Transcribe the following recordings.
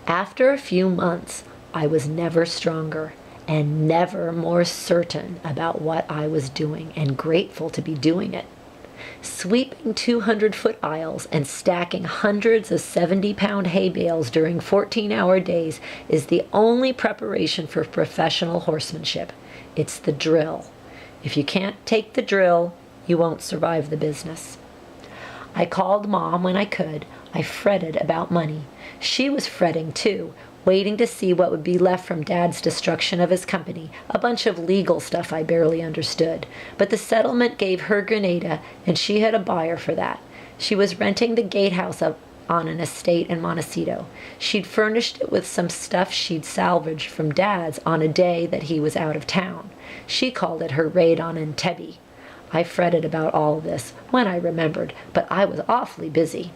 After a few months, I was never stronger and never more certain about what I was doing and grateful to be doing it. Sweeping 200-foot aisles and stacking hundreds of 70-pound hay bales during 14-hour days is the only preparation for professional horsemanship. It's the drill. If you can't take the drill, you won't survive the business. I called Mom when I could. I fretted about money. She was fretting too, waiting to see what would be left from Dad's destruction of his company, a bunch of legal stuff I barely understood. But the settlement gave her Grenada, and she had a buyer for that. She was renting the gatehouse up on an estate in Montecito. She'd furnished it with some stuff she'd salvaged from Dad's on a day that he was out of town. She called it her raid on Entebbe. I fretted about all this when I remembered, but I was awfully busy.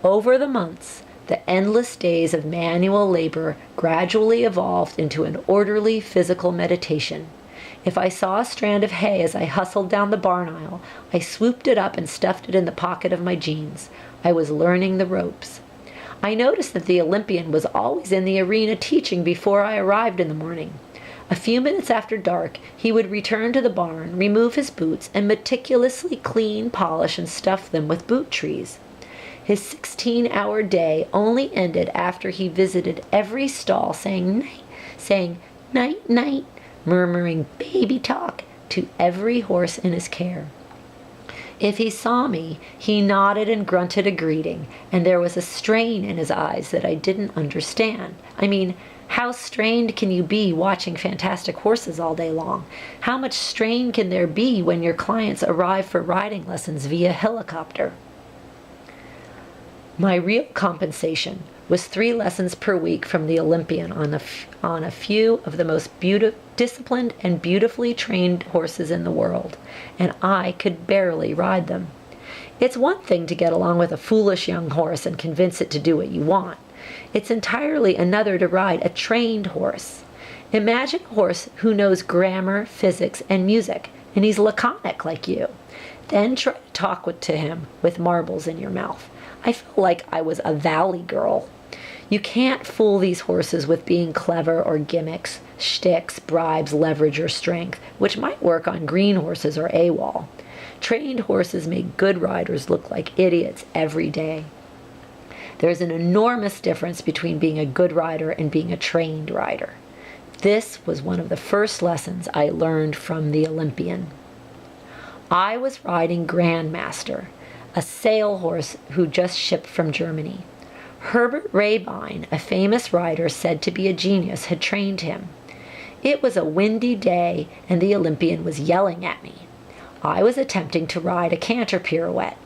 Over the months, the endless days of manual labor gradually evolved into an orderly physical meditation. If I saw a strand of hay as I hustled down the barn aisle, I swooped it up and stuffed it in the pocket of my jeans. I was learning the ropes. I noticed that the Olympian was always in the arena teaching before I arrived in the morning. A few minutes after dark, he would return to the barn, remove his boots, and meticulously clean, polish, and stuff them with boot trees. His 16-hour day only ended after he visited every stall saying night, night, murmuring baby talk to every horse in his care. If he saw me, he nodded and grunted a greeting, and there was a strain in his eyes that I didn't understand. I mean, how strained can you be watching fantastic horses all day long? How much strain can there be when your clients arrive for riding lessons via helicopter? My real compensation was 3 lessons per week from the Olympian on a few of the most disciplined and beautifully trained horses in the world, and I could barely ride them. It's one thing to get along with a foolish young horse and convince it to do what you want. It's entirely another to ride a trained horse. Imagine a horse who knows grammar, physics, and music, and he's laconic like you. Then try to talk to him with marbles in your mouth. I felt like I was a valley girl. You can't fool these horses with being clever or gimmicks, shticks, bribes, leverage, or strength, which might work on green horses or AWOL. Trained horses make good riders look like idiots every day. There's an enormous difference between being a good rider and being a trained rider. This was one of the first lessons I learned from the Olympian. I was riding Grandmaster, a sail horse who just shipped from Germany. Herbert Rabine, a famous rider said to be a genius, had trained him. It was a windy day, and the Olympian was yelling at me. I was attempting to ride a canter pirouette.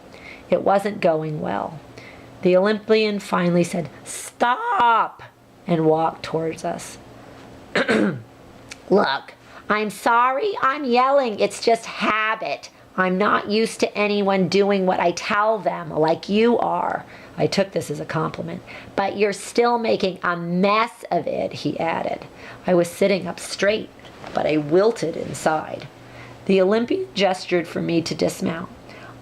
It wasn't going well. The Olympian finally said, "Stop!" and walked towards us. "Look, I'm sorry I'm yelling. It's just habit. I'm not used to anyone doing what I tell them, like you are." I took this as a compliment. "But you're still making a mess of it," he added. I was sitting up straight, but I wilted inside. The Olympian gestured for me to dismount.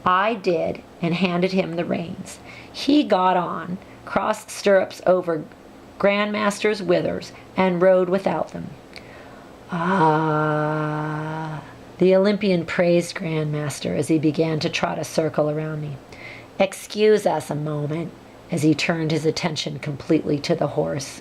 I did, and handed him the reins. He got on, crossed stirrups over Grandmaster's withers, and rode without them. "Ah," the Olympian praised Grandmaster as he began to trot a circle around me. "Excuse us a moment," as he turned his attention completely to the horse.